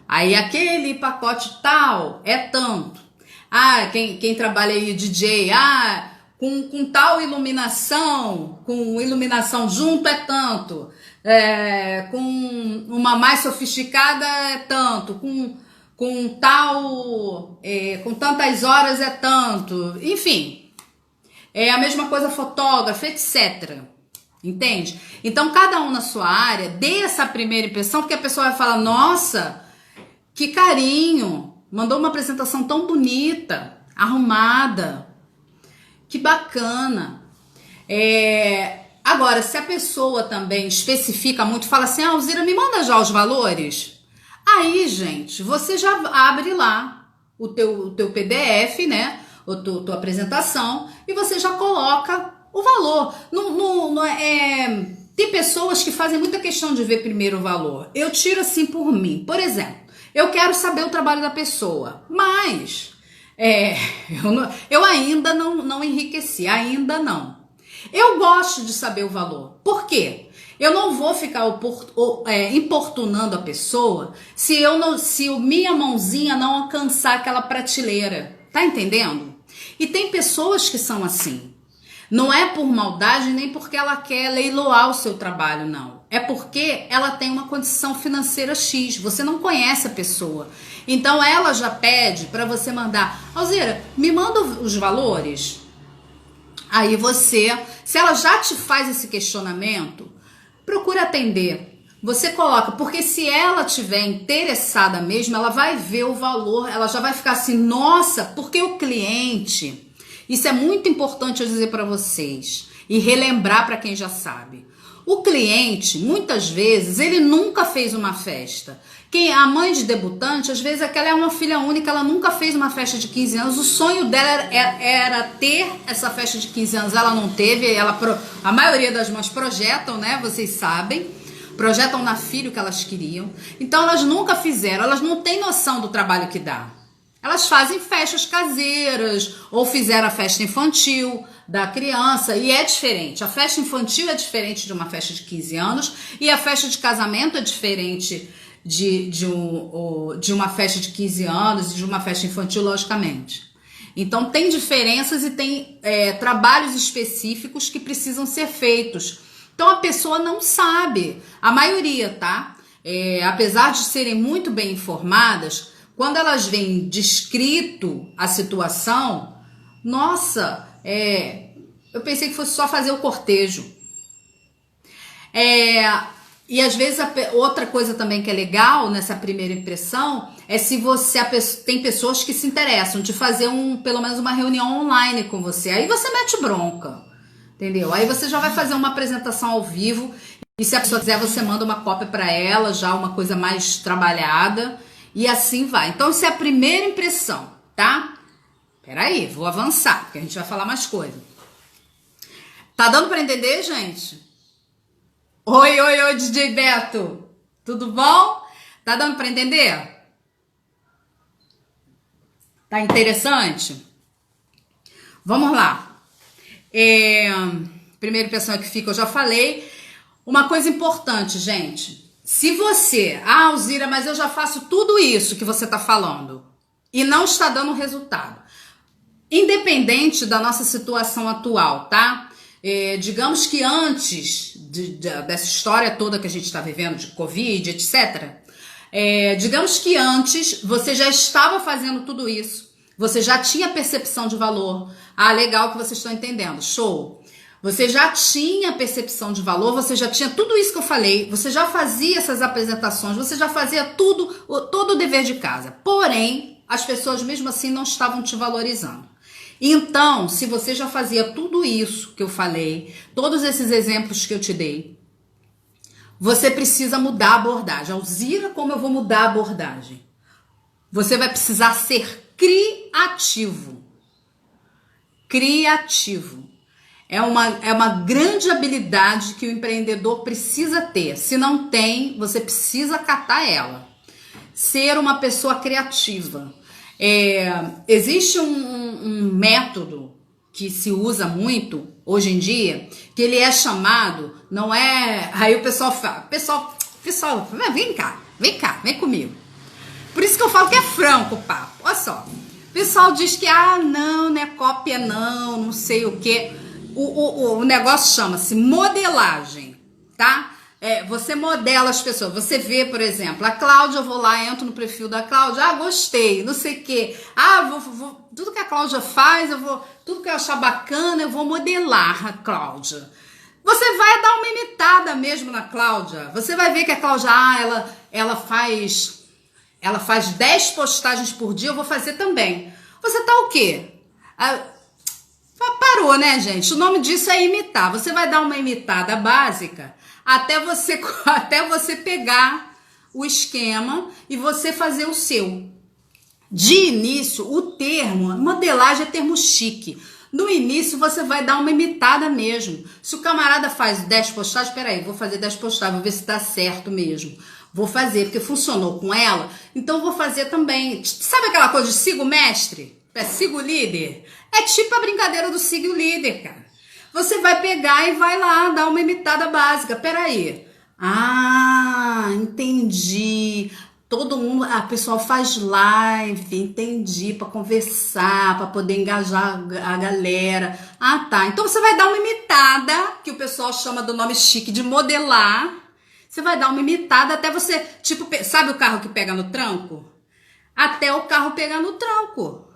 Aí aquele pacote tal é tanto. Quem trabalha aí DJ, com tal iluminação, com iluminação junto é tanto. Com uma mais sofisticada é tanto. Com tantas horas é tanto. Enfim, é a mesma coisa fotógrafo, etc. Entende? Então, cada um na sua área, dê essa primeira impressão, porque a pessoa vai falar, nossa, que carinho, mandou uma apresentação tão bonita, arrumada, que bacana. Agora, se a pessoa também especifica muito, fala assim, Alzira, me manda já os valores. Aí, gente, você já abre lá o teu PDF, né? Tua apresentação, e você já coloca o valor. Tem pessoas que fazem muita questão de ver primeiro o valor. Eu tiro assim por mim. Por exemplo, eu quero saber o trabalho da pessoa, mas eu ainda não enriqueci, ainda não. Eu gosto de saber o valor. Por quê? Eu não vou ficar importunando a pessoa se minha mãozinha não alcançar aquela prateleira. Tá entendendo? E tem pessoas que são assim. Não é por maldade nem porque ela quer leiloar o seu trabalho, não. É porque ela tem uma condição financeira X. Você não conhece a pessoa. Então ela já pede para você mandar. Alzira, me manda os valores. Aí você, se ela já te faz esse questionamento, procura atender. Você coloca, porque se ela tiver interessada mesmo, ela vai ver o valor, ela já vai ficar assim, nossa, porque o cliente... Isso é muito importante eu dizer para vocês e relembrar para quem já sabe. O cliente, muitas vezes, ele nunca fez uma festa. A mãe de debutante, às vezes, ela é uma filha única, ela nunca fez uma festa de 15 anos. O sonho dela era ter essa festa de 15 anos, ela não teve. A maioria das mães projetam, né? Vocês sabem. Projetam na filha o que elas queriam. Então, elas nunca fizeram, elas não têm noção do trabalho que dá. Elas fazem festas caseiras ou fizeram a festa infantil da criança e é diferente. A festa infantil é diferente de uma festa de 15 anos e a festa de casamento é diferente de uma festa de 15 anos e de uma festa infantil, logicamente. Então tem diferenças e tem trabalhos específicos que precisam ser feitos. Então a pessoa não sabe, a maioria, tá? Apesar de serem muito bem informadas, quando elas veem descrito a situação, nossa, eu pensei que fosse só fazer o cortejo. E às vezes outra coisa também que é legal nessa primeira impressão é se você tem pessoas que se interessam de fazer pelo menos uma reunião online com você. Aí você mete bronca, entendeu? Aí você já vai fazer uma apresentação ao vivo e se a pessoa quiser você manda uma cópia para ela, já uma coisa mais trabalhada e assim vai. Então isso é a primeira impressão, tá? Peraí, vou avançar porque a gente vai falar mais coisa. Tá dando para entender, gente? Oi, DJ Beto, tudo bom? Tá dando para entender? Tá interessante? Vamos lá. Primeira impressão que fica, eu já falei. Uma coisa importante, gente. Se você, Alzira, mas eu já faço tudo isso que você tá falando e não está dando resultado, independente da nossa situação atual, tá? Digamos que antes dessa história toda que a gente está vivendo de Covid, etc. Digamos que antes você já estava fazendo tudo isso, você já tinha percepção de valor. Ah, legal que vocês estão entendendo, show. Você já tinha percepção de valor, você já tinha tudo isso que eu falei, você já fazia essas apresentações, você já fazia tudo, todo o dever de casa. Porém, as pessoas mesmo assim não estavam te valorizando. Então, se você já fazia tudo isso que eu falei, todos esses exemplos que eu te dei, você precisa mudar a abordagem. Alzira, como eu vou mudar a abordagem? Você vai precisar ser criativo. Criativo. É uma grande habilidade que o empreendedor precisa ter. Se não tem, você precisa catar ela. Ser uma pessoa criativa. Existe um método que se usa muito hoje em dia, que ele é chamado, não é... Aí o pessoal fala, pessoal, vem cá, vem comigo. Por isso que eu falo que é franco o papo. Olha só, o pessoal diz que, não é cópia não sei o quê. O negócio chama-se modelagem, tá? Você modela as pessoas. Você vê, por exemplo, a Cláudia, eu vou lá, entro no perfil da Cláudia, gostei, não sei o quê. Tudo que a Cláudia faz, tudo que eu achar bacana, eu vou modelar a Cláudia. Você vai dar uma imitada mesmo na Cláudia. Você vai ver que a Cláudia, ela faz 10 postagens por dia, eu vou fazer também. Você tá o quê? Parou, né, gente? O nome disso é imitar. Você vai dar uma imitada básica até você pegar o esquema e você fazer o seu. De início, o termo, modelagem é termo chique. No início, você vai dar uma imitada mesmo. Se o camarada faz 10 postagens, peraí, vou fazer 10 postagens, vou ver se tá certo mesmo. Vou fazer, porque funcionou com ela, então vou fazer também. Sabe aquela coisa de siga o mestre? Siga o líder? É tipo a brincadeira do siga o líder, cara. Você vai pegar e vai lá dar uma imitada básica. Peraí. Entendi. Todo mundo, a pessoa faz live, entendi, para conversar, para poder engajar a galera. Tá. Então você vai dar uma imitada, que o pessoal chama do nome chique de modelar. Você vai dar uma imitada até você, tipo, sabe o carro que pega no tranco? Até o carro pegar no tranco.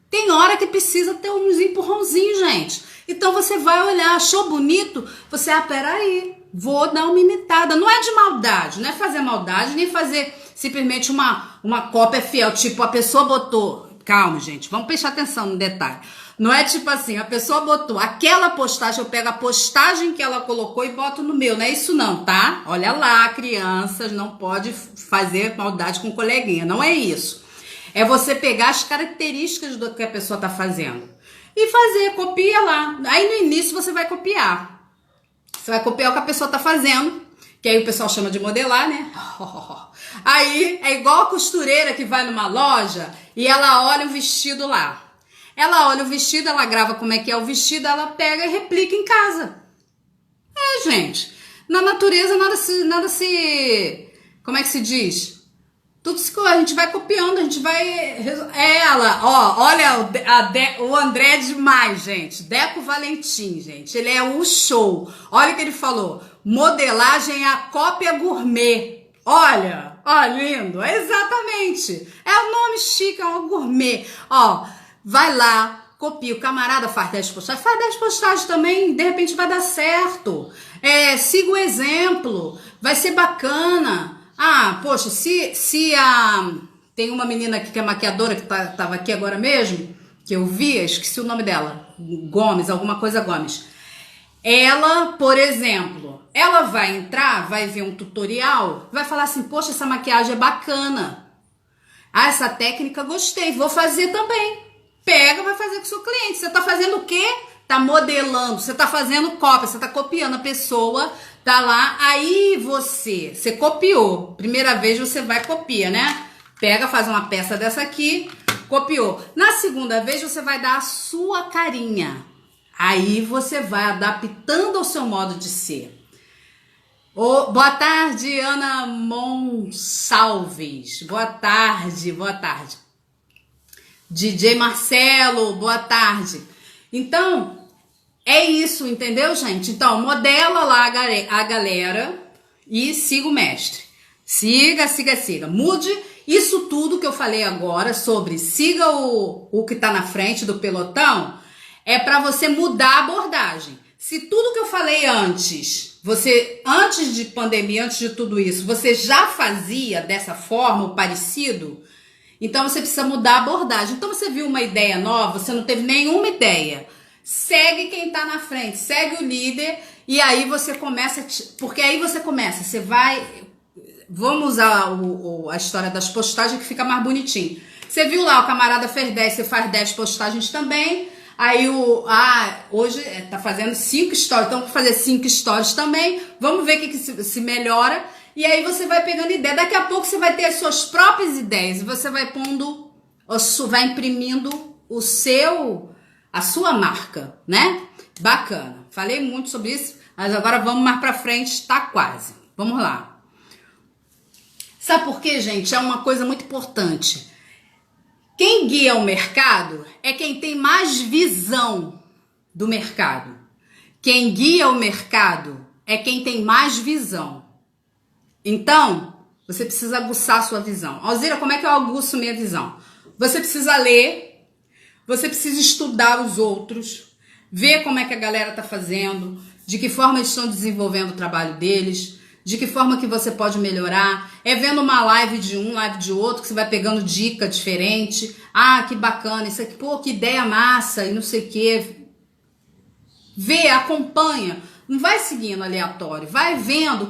Tem hora que precisa ter uns empurrãozinhos, gente. Então você vai olhar, achou bonito? Você, peraí, vou dar uma imitada. Não é de maldade, não é fazer maldade, nem fazer simplesmente uma cópia fiel. Tipo, a pessoa botou... Calma, gente, vamos prestar atenção no detalhe. Não é tipo assim, a pessoa botou aquela postagem, eu pego a postagem que ela colocou e boto no meu. Não é isso não, tá? Olha lá, crianças, não pode fazer maldade com o coleguinha. Não é isso. É você pegar as características do que a pessoa tá fazendo e fazer, copia lá. Aí no início você vai copiar. Você vai copiar o que a pessoa tá fazendo, que aí o pessoal chama de modelar, né? Aí é igual a costureira que vai numa loja e ela olha o vestido lá. Ela olha o vestido, ela grava como é que é o vestido, ela pega e replica em casa. Gente, na natureza nada se... Como é que se diz? Tudo a gente vai copiando, a gente vai... olha o André é demais, gente. Deco Valentim, gente. Ele é o show. Olha o que ele falou. Modelagem a cópia gourmet. Olha, lindo. Exatamente. É um nome chique, é um gourmet. Vai lá, copia. O camarada faz 10 postagens, faz 10 postagens também, de repente vai dar certo. Siga o exemplo, vai ser bacana. Ah, poxa, tem uma menina aqui que é maquiadora, que tava aqui agora mesmo, que eu vi, esqueci o nome dela, Gomes, alguma coisa Gomes. Ela, por exemplo, ela vai entrar, vai ver um tutorial, vai falar assim, poxa, essa maquiagem é bacana. Ah, essa técnica gostei, vou fazer também. Pega, vai fazer com o seu cliente. Você tá fazendo o quê? Tá modelando, você tá fazendo cópia, você tá copiando a pessoa, tá lá, aí você copiou. Primeira vez você vai copia, né? Pega, faz uma peça dessa aqui, copiou. Na segunda vez você vai dar a sua carinha. Aí você vai adaptando ao seu modo de ser. Boa tarde, Ana Monsalves. Boa tarde, boa tarde. DJ Marcelo, boa tarde. Então, é isso, entendeu, gente? Então, modela lá a galera e siga o mestre. Siga. Mude isso tudo que eu falei agora sobre siga o que tá na frente do pelotão, é para você mudar a abordagem. Se tudo que eu falei antes, antes de pandemia, antes de tudo isso, você já fazia dessa forma, ou parecido, então você precisa mudar a abordagem. Então você viu uma ideia nova, você não teve nenhuma ideia. Segue quem está na frente, segue o líder e aí você começa, porque aí você começa, você vai, vamos usar a história das postagens que fica mais bonitinho. Você viu lá, o camarada fez 10, você faz 10 postagens também, aí hoje tá fazendo 5 stories, então vou fazer 5 stories também, vamos ver o que se melhora. E aí você vai pegando ideia. Daqui a pouco você vai ter as suas próprias ideias. E você vai vai imprimindo a sua marca, né? Bacana. Falei muito sobre isso, mas agora vamos mais pra frente, tá quase. Vamos lá. Sabe por quê, gente? É uma coisa muito importante. Quem guia o mercado é quem tem mais visão do mercado. Quem guia o mercado é quem tem mais visão. Então, você precisa aguçar a sua visão. Alzira, como é que eu aguço minha visão? Você precisa ler, você precisa estudar os outros, ver como é que a galera tá fazendo, de que forma eles estão desenvolvendo o trabalho deles, de que forma que você pode melhorar. É vendo uma live de um, live de outro, que você vai pegando dica diferente. Ah, que bacana, isso aqui, pô, que ideia massa, e não sei o quê. Vê, acompanha. Não vai seguindo aleatório, vai vendo o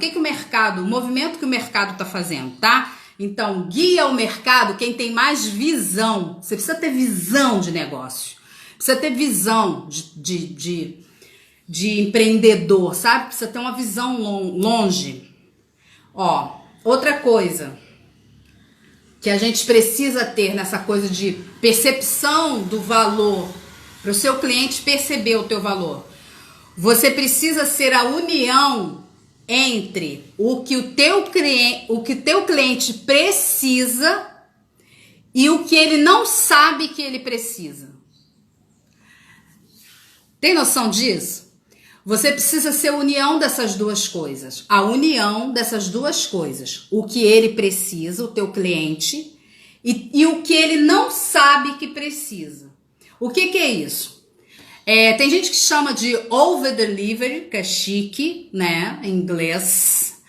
movimento que o mercado está fazendo, tá? Então, guia o mercado quem tem mais visão. Você precisa ter visão de negócio, precisa ter visão de empreendedor, sabe? Precisa ter uma visão longe. Ó, outra coisa que a gente precisa ter nessa coisa de percepção do valor, para o seu cliente perceber o teu valor. Você precisa ser a união entre o que o teu cliente precisa e o que ele não sabe que ele precisa. Tem noção disso? Você precisa ser a união dessas duas coisas. A união dessas duas coisas. O que ele precisa, o teu cliente, e o que ele não sabe que precisa. O que é isso? Tem gente que chama de over delivery, que é chique, né, em inglês.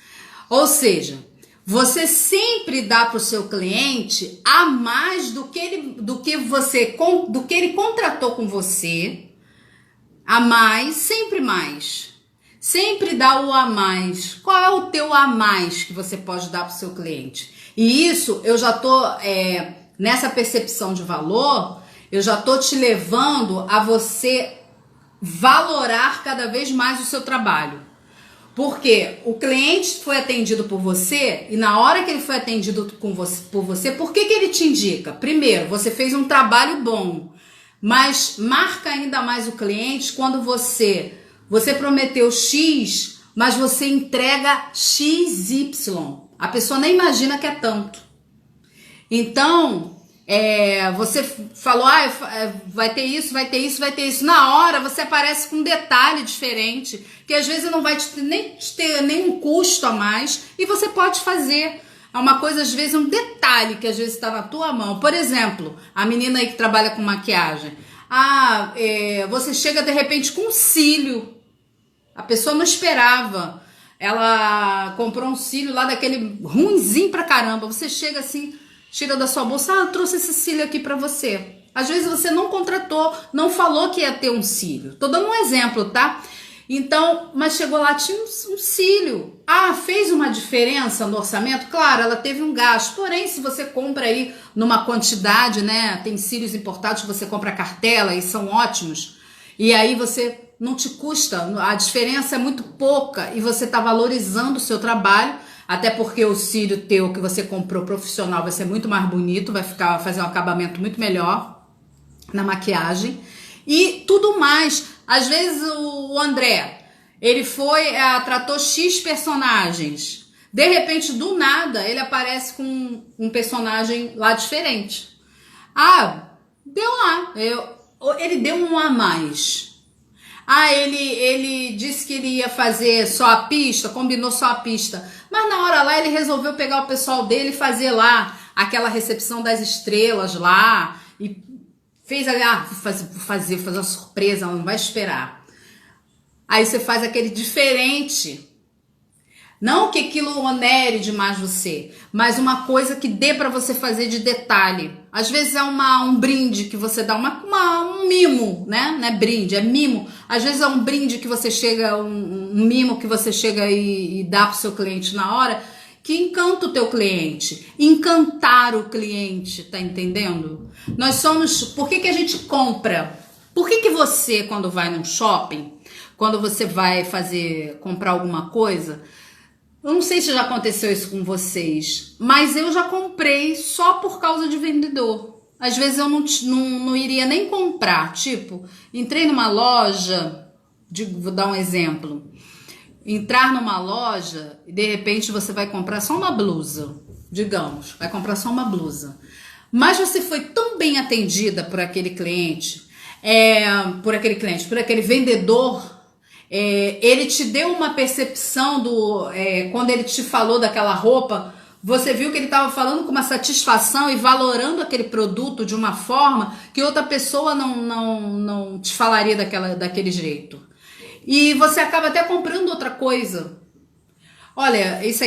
Ou seja, você sempre dá para o seu cliente a mais do que ele contratou com você, a mais, sempre mais. Sempre dá o a mais. Qual é o teu a mais que você pode dar para o seu cliente? E isso eu já tô nessa percepção de valor. Eu já tô te levando a você valorar cada vez mais o seu trabalho. Porque o cliente foi atendido por você e na hora que ele foi atendido por você, por que ele te indica? Primeiro, você fez um trabalho bom, mas marca ainda mais o cliente quando você prometeu X, mas você entrega XY. A pessoa nem imagina que é tanto. Então, você falou, vai ter isso, vai ter isso, vai ter isso. Na hora, você aparece com um detalhe diferente, que às vezes não vai nem ter nenhum custo a mais, e você pode fazer. É uma coisa, às vezes, um detalhe que às vezes está na tua mão. Por exemplo, a menina aí que trabalha com maquiagem. Você chega de repente com um cílio. A pessoa não esperava. Ela comprou um cílio lá daquele ruinzinho pra caramba. Você chega assim, tira da sua bolsa, eu trouxe esse cílio aqui pra você. Às vezes você não contratou, não falou que ia ter um cílio. Tô dando um exemplo, tá? Então, mas chegou lá, tinha um cílio. Fez uma diferença no orçamento? Claro, ela teve um gasto. Porém, se você compra aí numa quantidade, né? Tem cílios importados que você compra a cartela e são ótimos. E aí você não te custa, a diferença é muito pouca e você está valorizando o seu trabalho, até porque o cílio teu que você comprou profissional vai ser muito mais bonito, vai fazer um acabamento muito melhor na maquiagem e tudo mais. Às vezes o André, ele tratou X personagens, de repente do nada ele aparece com um personagem lá diferente. Deu lá, ele deu um a mais. Ele disse que ele ia fazer só a pista, combinou só a pista. Mas na hora lá ele resolveu pegar o pessoal dele e fazer lá aquela recepção das estrelas lá. E fez fazer uma surpresa, ela não vai esperar. Aí você faz aquele diferente. Não que aquilo onere demais você, mas uma coisa que dê para você fazer de detalhe. Às vezes é um brinde que você dá, um mimo, né? Não é brinde, é mimo. Às vezes é um brinde que você chega, um mimo que você chega e dá pro seu cliente na hora, que encanta o teu cliente. Encantar o cliente, tá entendendo? Por que a gente compra? Por que você, quando vai num shopping, quando você vai comprar alguma coisa... Eu não sei se já aconteceu isso com vocês, mas eu já comprei só por causa de vendedor. Às vezes eu não iria nem comprar. Tipo, entrei numa loja, vou dar um exemplo. Entrar numa loja e de repente você vai comprar só uma blusa. Digamos, vai comprar só uma blusa. Mas você foi tão bem atendida por aquele cliente, por aquele vendedor. Ele te deu uma percepção quando ele te falou daquela roupa, você viu que ele estava falando com uma satisfação e valorando aquele produto de uma forma que outra pessoa não te falaria daquele jeito. E você acaba até comprando outra coisa. Olha, esse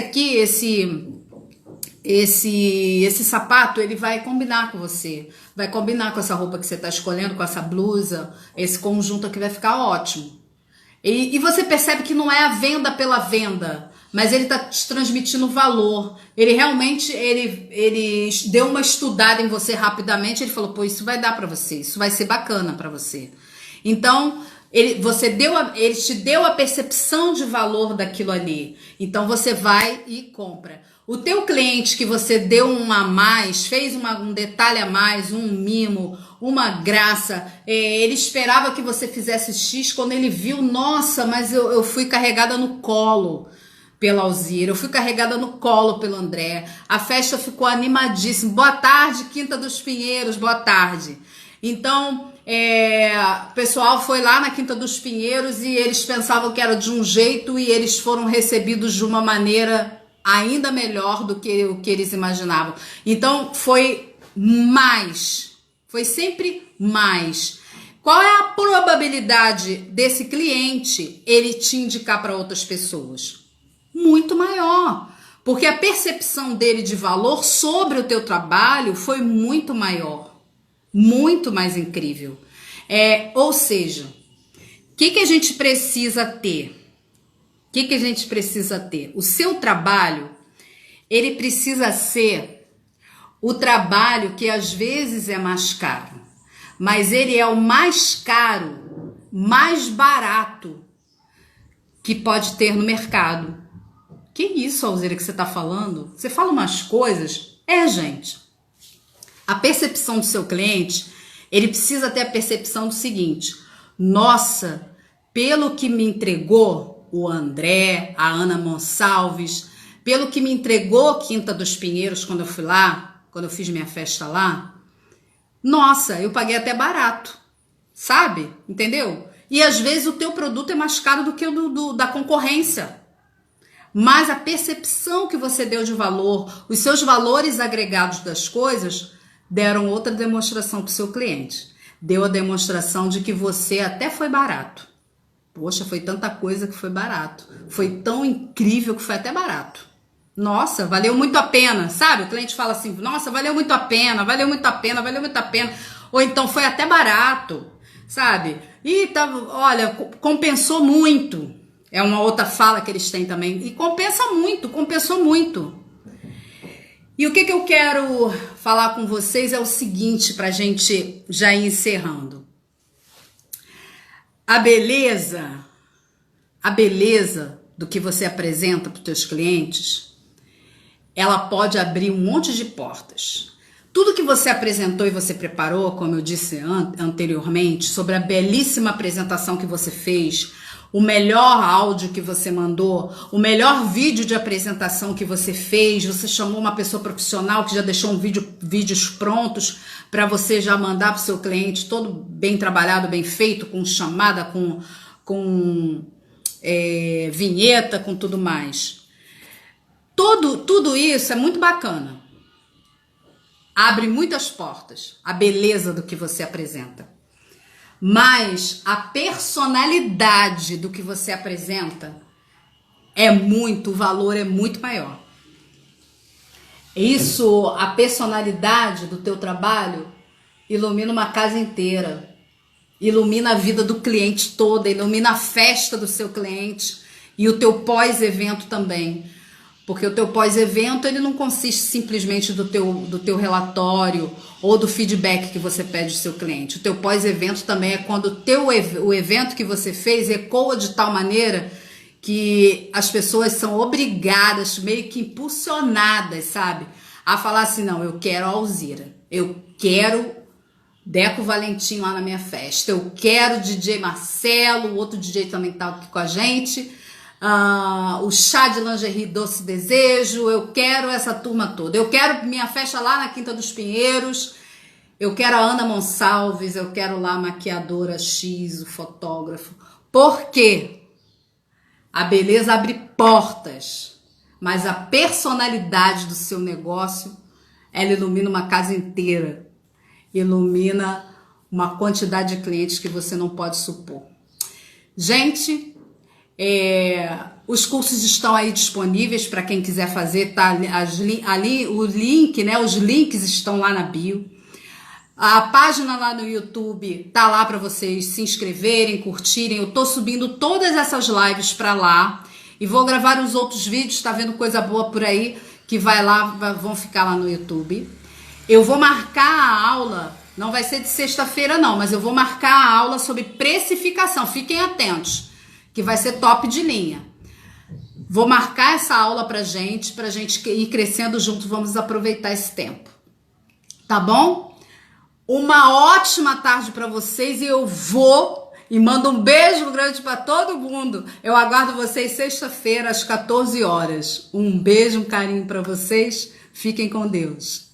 sapato, ele vai combinar com você, vai combinar com essa roupa que você está escolhendo, com essa blusa, esse conjunto aqui vai ficar ótimo. E você percebe que não é a venda pela venda, mas ele está te transmitindo valor. Ele realmente, ele deu uma estudada em você rapidamente, ele falou, isso vai dar para você, isso vai ser bacana para você. Então, ele te deu a percepção de valor daquilo ali. Então, você vai e compra. O teu cliente que você deu um a mais, fez um detalhe a mais, um mimo, uma graça, ele esperava que você fizesse X, quando ele viu, nossa, mas eu fui carregada no colo pela Alzira, eu fui carregada no colo pelo André, a festa ficou animadíssima, boa tarde Quinta dos Pinheiros, boa tarde. Então, o pessoal foi lá na Quinta dos Pinheiros e eles pensavam que era de um jeito e eles foram recebidos de uma maneira ainda melhor do que o que eles imaginavam. Então, foi sempre mais. Qual é a probabilidade desse cliente ele te indicar para outras pessoas? Muito maior, porque a percepção dele de valor sobre o teu trabalho foi muito maior, muito mais incrível. Ou seja, o que a gente precisa ter? O que a gente precisa ter? O seu trabalho, ele precisa ser o trabalho que às vezes é mais caro, mas ele é o mais caro, mais barato que pode ter no mercado. Que isso, Alzira, que você está falando? Você fala umas coisas. Gente, a percepção do seu cliente, ele precisa ter a percepção do seguinte: nossa, pelo que me entregou o André, a Ana Monsalves, pelo que me entregou Quinta dos Pinheiros quando eu fui lá, quando eu fiz minha festa lá, nossa, eu paguei até barato, sabe? Entendeu? E às vezes o teu produto é mais caro do que o da concorrência. Mas a percepção que você deu de valor, os seus valores agregados das coisas, deram outra demonstração para o seu cliente. deu a demonstração de que você até foi barato. Poxa, foi tanta coisa que foi barato. Foi tão incrível que foi até barato. Nossa, valeu muito a pena, sabe? O cliente fala assim, nossa, valeu muito a pena, valeu muito a pena, valeu muito a pena. Ou então foi até barato, sabe? E tá, olha, compensou muito. É uma outra fala que eles têm também. E compensa muito, compensou muito. E o que eu quero falar com vocês é o seguinte, pra gente já ir encerrando. A beleza do que você apresenta para os teus clientes, ela pode abrir um monte de portas. Tudo que você apresentou e você preparou, como eu disse anteriormente, sobre a belíssima apresentação que você fez, o melhor áudio que você mandou, o melhor vídeo de apresentação que você fez, você chamou uma pessoa profissional que já deixou vídeos prontos para você já mandar para o seu cliente, todo bem trabalhado, bem feito, com chamada, com vinheta, com tudo mais. Tudo isso é muito bacana. Abre muitas portas, a beleza do que você apresenta. Mas a personalidade do que você apresenta o valor é muito maior. Isso, a personalidade do teu trabalho ilumina uma casa inteira, ilumina a vida do cliente toda, ilumina a festa do seu cliente e o teu pós-evento também. Porque o teu pós-evento ele não consiste simplesmente do teu relatório ou do feedback que você pede do seu cliente. O teu pós-evento também é quando o evento que você fez ecoa de tal maneira que as pessoas são obrigadas, meio que impulsionadas, sabe? A falar assim, não, eu quero a Alzira, eu quero Deco Valentim lá na minha festa, eu quero DJ Marcelo, o outro DJ também tá aqui com a gente, o chá de lingerie Doce Desejo, eu quero essa turma toda, eu quero minha festa lá na Quinta dos Pinheiros, eu quero a Ana Monsalves, eu quero lá a maquiadora X, o fotógrafo. Por quê? A beleza abre portas, mas a personalidade do seu negócio, ela ilumina uma casa inteira, ilumina uma quantidade de clientes que você não pode supor. Gente, os cursos estão aí disponíveis para quem quiser fazer, tá? Ali o link, né? Os links estão lá na bio. A página lá no YouTube tá lá para vocês se inscreverem, curtirem. Eu tô subindo todas essas lives para lá e vou gravar os outros vídeos, tá vendo coisa boa por aí que vai lá, vão ficar lá no YouTube. Eu vou marcar a aula, não vai ser de sexta-feira não, mas eu vou marcar a aula sobre precificação. Fiquem atentos, que vai ser top de linha. Vou marcar essa aula pra gente ir crescendo junto, vamos aproveitar esse tempo. Tá bom? Uma ótima tarde para vocês e eu vou e mando um beijo grande para todo mundo. Eu aguardo vocês sexta-feira às 14 horas. Um beijo, um carinho para vocês. Fiquem com Deus.